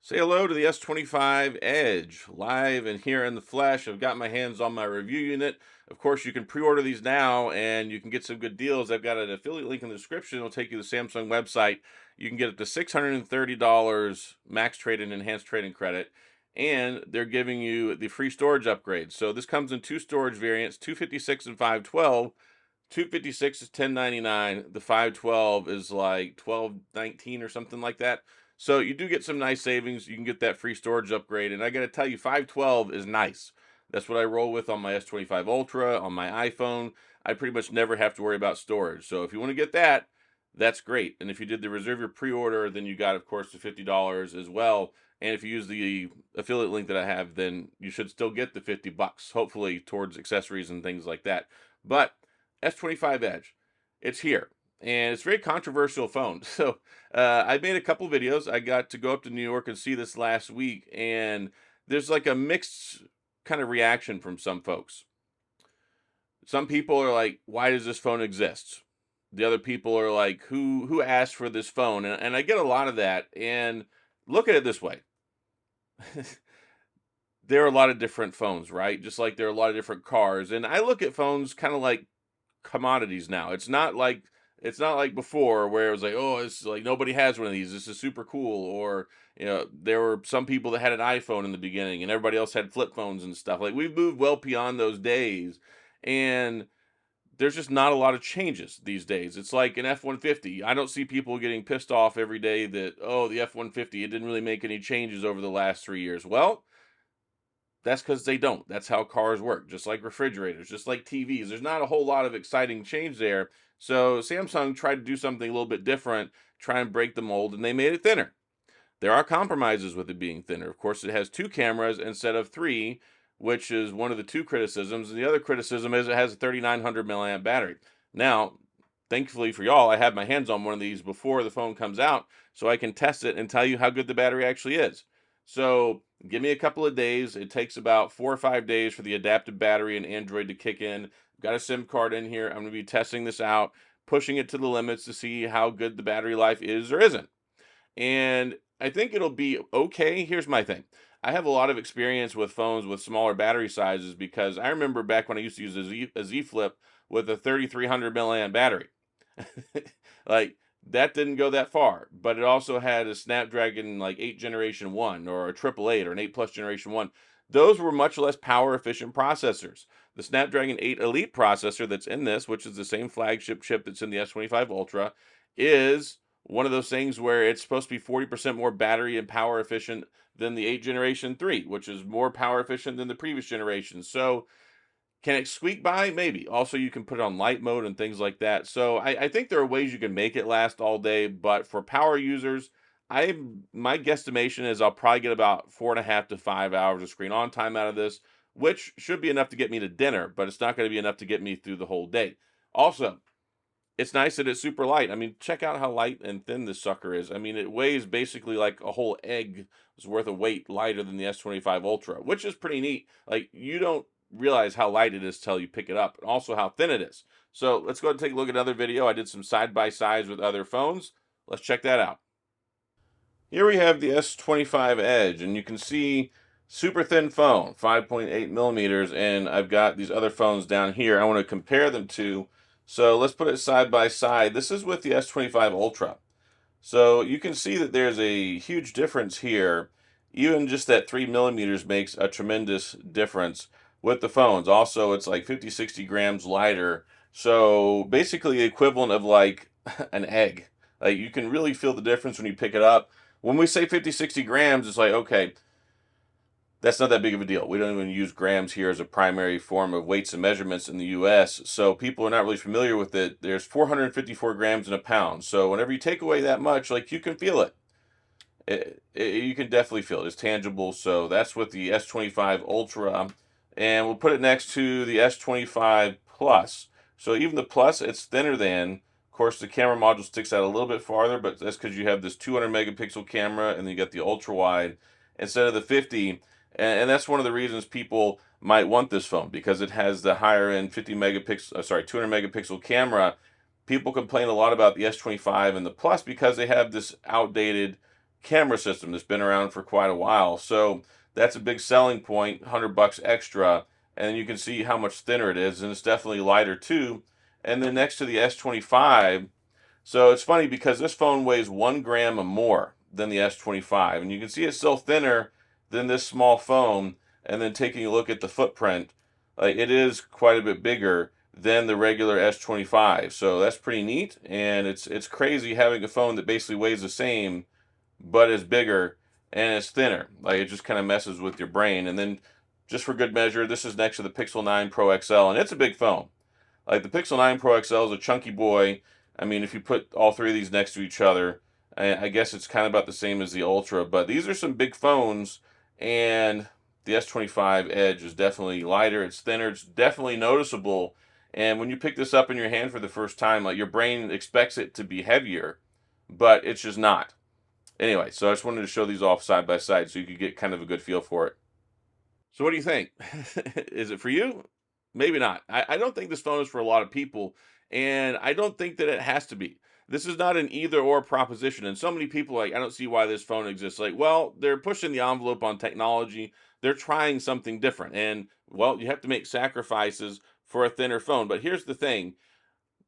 Say hello to the S25 Edge, live and here in the flesh. I've got my hands on my review unit. Of course, you can pre-order these now and you can get some good deals. I've got an affiliate link in the description. It'll take you to the Samsung website. You can get up to $630 max trade-in enhanced trade-in credit, and they're giving you the free storage upgrade. So this comes in two storage variants, 256 and 512. 256 is 1099. The 512 is like 1219 or something like that. So you do get some nice savings. You can get that free storage upgrade. And I got to tell you, 512 is nice. That's what I roll with on my S25 Ultra, on my iPhone. I pretty much never have to worry about storage. So if you want to get that, that's great. And if you did the reserve your pre-order, then you got, of course, the $50 as well. And if you use the affiliate link that I have, then you should still get the $50, hopefully, towards accessories and things like that. But S25 Edge, it's here. And it's a very controversial phone. So I made a couple videos. I got to go up to New York and see this last week. And there's like a mixed kind of reaction from some folks. Some people are like, why does this phone exist? The other people are like, who asked for this phone? And I get a lot of that. And look at it this way. There are a lot of different phones, right? Just like there are a lot of different cars. And I look at phones kind of like commodities now. It's not like before where it was like, oh, it's like nobody has one of these. This is super cool. Or, there were some people that had an iPhone in the beginning and everybody else had flip phones and stuff. Like we've moved well beyond those days. And there's just not a lot of changes these days. It's like an F-150. I don't see people getting pissed off every day that, oh, the F-150, it didn't really make any changes over the last 3 years. Well, that's because they don't. That's how cars work, just like refrigerators, just like TVs. There's not a whole lot of exciting change there. So Samsung tried to do something a little bit different, try and break the mold, and they made it thinner. There are compromises with it being thinner. Of course, it has two cameras instead of three, which is one of the two criticisms. And the other criticism is it has a 3,900 milliamp battery. Now, thankfully for y'all, I had my hands on one of these before the phone comes out, so I can test it and tell you how good the battery actually is. So give me a couple of days. It takes about 4 or 5 days for the adaptive battery and Android to kick in. I've got a SIM card in here. I'm going to be testing this out, pushing it to the limits to see how good the battery life is or isn't. And I think it'll be okay. Here's my thing. I have a lot of experience with phones with smaller battery sizes because I remember back when I used to use a Z Flip with a 3,300 milliamp battery. Like that didn't go that far, but it also had a Snapdragon like 8 generation 1 or a triple eight or an 8 plus generation 1. Those were much less power efficient processors. The Snapdragon 8 Elite processor that's in this, which is the same flagship chip that's in the S25 Ultra, is one of those things where it's supposed to be 40% more battery and power efficient than the 8 generation 3, which is more power efficient than the previous generation. So can it squeak by? Maybe. Also, you can put it on light mode and things like that. So I think there are ways you can make it last all day, but for power users, my guesstimation is I'll probably get about 4.5 to 5 hours of screen on time out of this, which should be enough to get me to dinner, but it's not going to be enough to get me through the whole day. Also, it's nice that it's super light. I mean, check out how light and thin this sucker is. I mean, it weighs basically like a whole egg's worth of weight lighter than the S25 Ultra, which is pretty neat. Like, you don't realize how light it is till you pick it up, and also how thin it is. So let's go ahead and take a look at another video. I did some side-by-sides with other phones. Let's check that out. Here we have the S25 Edge, and you can see super thin phone, 5.8 millimeters, and I've got these other phones down here I want to compare them to. So let's put it side by side. This is with the S25 Ultra. So you can see that there's a huge difference here. Even just that 3 millimeters makes a tremendous difference with the phones. Also, it's like 50, 60 grams lighter. So basically the equivalent of like an egg. Like you can really feel the difference when you pick it up. When we say 50, 60 grams, it's like, okay, that's not that big of a deal. We don't even use grams here as a primary form of weights and measurements in the US. So people are not really familiar with it. There's 454 grams in a pound. So whenever you take away that much, like you can feel it. You can definitely feel it. It's tangible. So that's with the S25 Ultra. And we'll put it next to the S25 Plus. So even the Plus, it's thinner than. Of course, the camera module sticks out a little bit farther, but that's because you have this 200 megapixel camera and then you got the ultra wide instead of the 50. And that's one of the reasons people might want this phone, because it has the higher end 50 megapixel, 200 megapixel camera. People complain a lot about the S25 and the Plus because they have this outdated camera system that's been around for quite a while. So that's a big selling point, 100 bucks extra. And you can see how much thinner it is, and it's definitely lighter too. And then next to the S25, so it's funny because this phone weighs 1 gram more than the S25, and you can see it's still thinner than this small phone. And then taking a look at the footprint, like it is quite a bit bigger than the regular S25. So that's pretty neat, and it's crazy having a phone that basically weighs the same but is bigger and it's thinner. Like it just kind of messes with your brain. And then just for good measure, this is next to the Pixel 9 Pro XL, and it's a big phone. Like the Pixel 9 Pro XL is a chunky boy. I mean, if you put all three of these next to each other, I guess it's kind of about the same as the Ultra, but these are some big phones, and the S25 Edge is definitely lighter, it's thinner, it's definitely noticeable. And when you pick this up in your hand for the first time, like your brain expects it to be heavier, but it's just not. Anyway, so I just wanted to show these off side by side so you could get kind of a good feel for it. So what do you think? Is it for you? Maybe not. I don't think this phone is for a lot of people, and I don't think that it has to be. This is not an either or proposition. And so many people like, I don't see why this phone exists. Like, well, they're pushing the envelope on technology. They're trying something different. And well, you have to make sacrifices for a thinner phone. But here's the thing.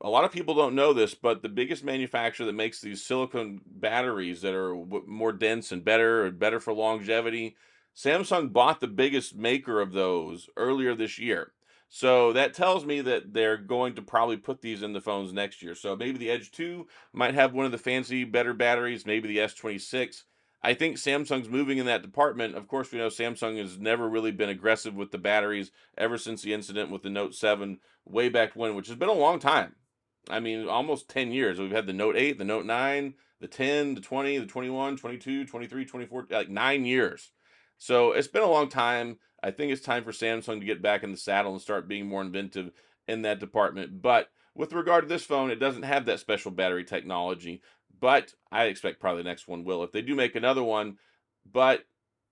A lot of people don't know this, but the biggest manufacturer that makes these silicone batteries that are more dense and better for longevity, Samsung bought the biggest maker of those earlier this year. So that tells me that they're going to probably put these in the phones next year. So maybe the Edge 2 might have one of the fancy, better batteries, maybe the S26. I think Samsung's moving in that department. Of course, we know Samsung has never really been aggressive with the batteries ever since the incident with the Note 7 way back when, which has been a long time. I mean, almost 10 years. We've had the Note 8, the Note 9, the 10, the 20, the 21, 22, 23, 24, like 9 years. So it's been a long time. I think it's time for Samsung to get back in the saddle and start being more inventive in that department. But with regard to this phone, it doesn't have that special battery technology. But I expect probably the next one will if they do make another one. But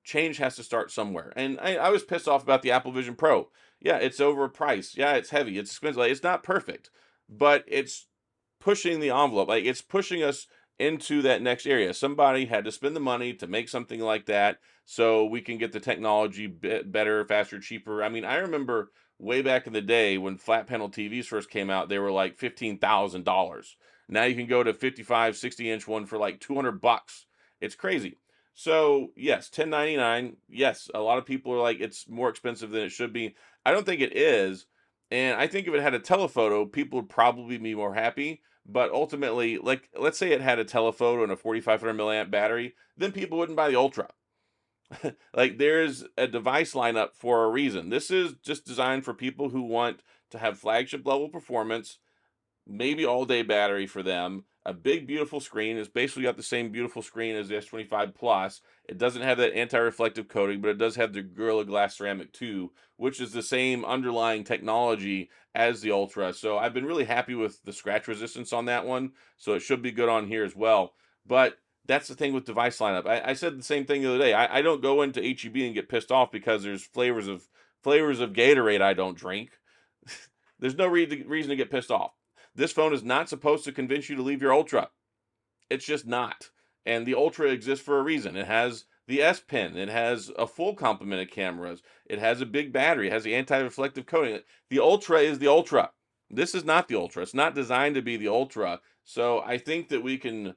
change has to start somewhere. And I was pissed off about the Apple Vision Pro. Yeah, it's overpriced. Yeah, it's heavy. It's expensive. Like, it's not perfect, but it's pushing the envelope. Like it's pushing us into that next area. Somebody had to spend the money to make something like that so we can get the technology better, faster, cheaper. I mean, I remember way back in the day when flat panel TVs first came out, they were like $15,000. Now you can go to 55, 60-inch one for like 200 bucks. It's crazy. So, yes, 1099. Yes, a lot of people are like it's more expensive than it should be. I don't think it is, and I think if it had a telephoto, people would probably be more happy. But ultimately, like let's say it had a telephoto and a 4500 milliamp battery, then people wouldn't buy the Ultra. Like there's a device lineup for a reason. This is just designed for people who want to have flagship level performance, maybe all day battery for them. A big, beautiful screen. It's basically got the same beautiful screen as the S25 Plus. It doesn't have that anti-reflective coating, but it does have the Gorilla Glass Ceramic 2, which is the same underlying technology as the Ultra. So I've been really happy with the scratch resistance on that one. So it should be good on here as well. But that's the thing with device lineup. I said the same thing the other day. I don't go into HEB and get pissed off because there's flavors of Gatorade I don't drink. There's no reason to get pissed off. This phone is not supposed to convince you to leave your Ultra. It's just not. And the Ultra exists for a reason. It has the S Pen. It has a full complement of cameras. It has a big battery. It has the anti-reflective coating. The Ultra is the Ultra. This is not the Ultra. It's not designed to be the Ultra. So I think that we can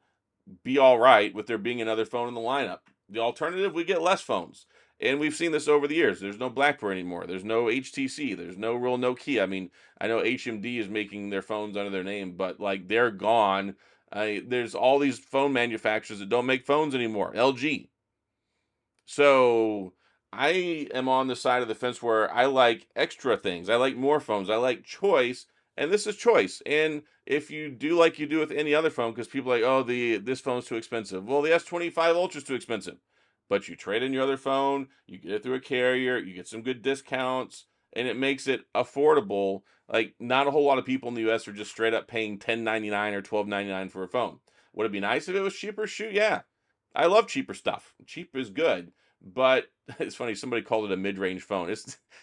be all right with there being another phone in the lineup. The alternative, we get less phones. And we've seen this over the years. There's no BlackBerry anymore. There's no HTC. There's no real Nokia. I mean, I know HMD is making their phones under their name, but like they're gone. There's all these phone manufacturers that don't make phones anymore. LG. So I am on the side of the fence where I like extra things. I like more phones. I like choice, and this is choice. And if you do like you do with any other phone, because people are like, oh, this phone's too expensive. Well, the S25 Ultra is too expensive. But you trade in your other phone, you get it through a carrier, you get some good discounts, and it makes it affordable. Like not a whole lot of people in the US are just straight up paying $10.99 or $12.99 for a phone. Would it be nice if it was cheaper? Shoot, yeah. I love cheaper stuff. Cheap is good. But it's funny, somebody called it a mid-range phone.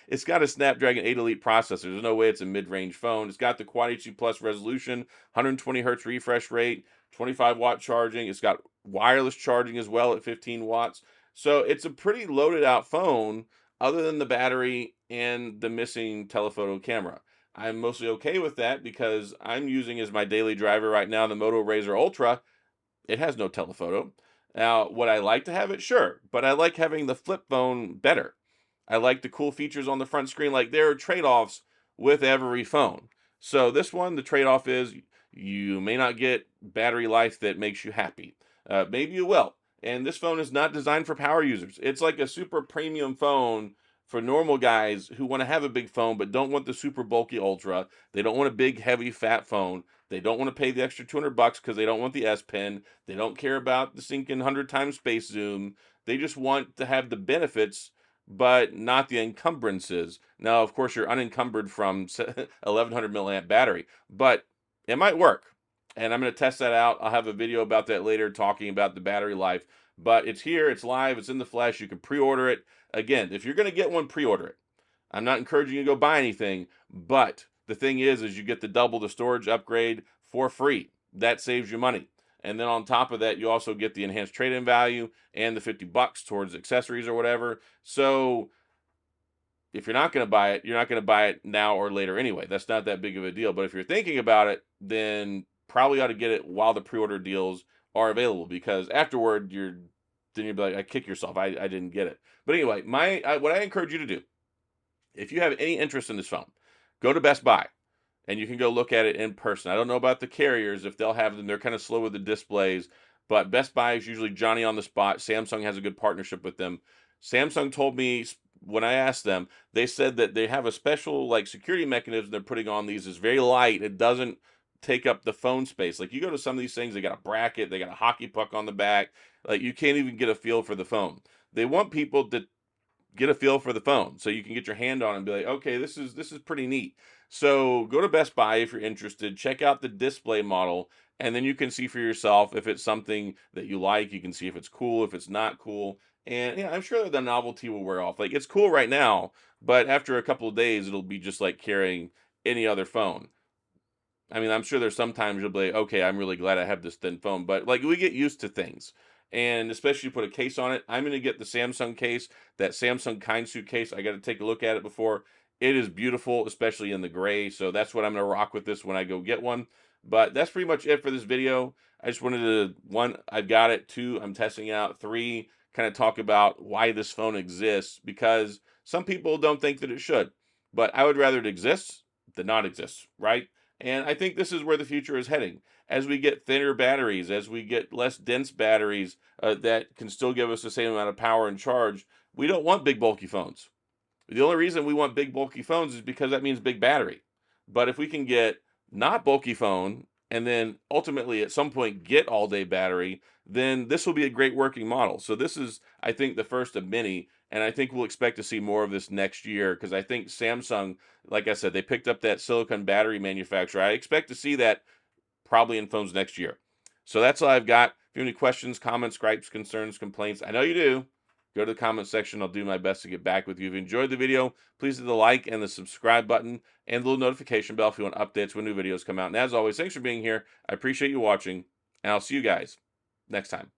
It's got a Snapdragon 8 Elite processor. There's no way it's a mid-range phone. It's got the Quad HD Plus resolution, 120 hertz refresh rate, 25-watt charging. It's got wireless charging as well at 15 watts. So it's a pretty loaded out phone other than the battery and the missing telephoto camera. I'm mostly okay with that because I'm using as my daily driver right now the Moto Razr Ultra. It has no telephoto. Now, would I like to have it? Sure, but I like having the flip phone better. I like the cool features on the front screen. Like, there are trade-offs with every phone. So this one, the trade-off is you may not get battery life that makes you happy. Maybe you will. And this phone is not designed for power users. It's like a super premium phone for normal guys who want to have a big phone but don't want the super bulky Ultra. They don't want a big, heavy, fat phone. They don't want to pay the extra $200 because they don't want the S Pen. They don't care about the sinking 100 times space zoom. They just want to have the benefits, but not the encumbrances. Now, of course, you're unencumbered from 1100 milliamp battery, but it might work. And I'm going to test that out. I'll have a video about that later talking about the battery life. But it's here, it's live, it's in the flesh. You can pre-order it. Again, if you're going to get one, pre-order it. I'm not encouraging you to go buy anything, but the thing is you get the double the storage upgrade for free. That saves you money. And then on top of that, you also get the enhanced trade-in value and the $50 towards accessories or whatever. So if you're not going to buy it, you're not going to buy it now or later anyway. That's not that big of a deal. But if you're thinking about it, then probably ought to get it while the pre-order deals are available, because afterward you'll be like, I kick yourself. I didn't get it. But anyway, what I encourage you to do, if you have any interest in this phone, go to Best Buy and you can go look at it in person. I don't know about the carriers, if they'll have them. They're kind of slow with the displays, but Best Buy is usually Johnny on the spot. Samsung has a good partnership with them. Samsung told me when I asked them, they said that they have a special like security mechanism they're putting on these. It's very light. It doesn't take up the phone space. Like, you go to some of these things, they got a bracket, they got a hockey puck on the back. Like, you can't even get a feel for the phone. They want people to get a feel for the phone so you can get your hand on it and be like, okay, this is pretty neat. So go to Best Buy if you're interested, check out the display model, and then you can see for yourself if it's something that you like. You can see if it's cool, if it's not cool. And yeah, I'm sure that the novelty will wear off. Like, it's cool right now, but after a couple of days it'll be just like carrying any other phone. I mean, I'm sure there's sometimes you'll be like, okay, I'm really glad I have this thin phone, but like, we get used to things. And especially put a case on it. I'm going to get the Samsung case, that Samsung kind suit case. I got to take a look at it before. It is beautiful, especially in the gray. So that's what I'm going to rock with this when I go get one. But that's pretty much it for this video. I just wanted to, one, I've got it. Two, I'm testing out. Three, kind of talk about why this phone exists, because some people don't think that it should. But I would rather it exists than not exist, right? And I think this is where the future is heading. As we get thinner batteries, as we get less dense batteries that can still give us the same amount of power and charge, we don't want big bulky phones. The only reason we want big bulky phones is because that means big battery. But if we can get not bulky phone and then ultimately at some point get all day battery, then this will be a great working model. So this is, I think, the first of many. And I think we'll expect to see more of this next year, because I think Samsung, like I said, they picked up that silicon battery manufacturer. I expect to see that probably in phones next year. So that's all I've got. If you have any questions, comments, gripes, concerns, complaints, I know you do, go to the comment section. I'll do my best to get back with you. If you enjoyed the video, please hit the like and the subscribe button and the little notification bell if you want updates when new videos come out. And as always, thanks for being here. I appreciate you watching, and I'll see you guys next time.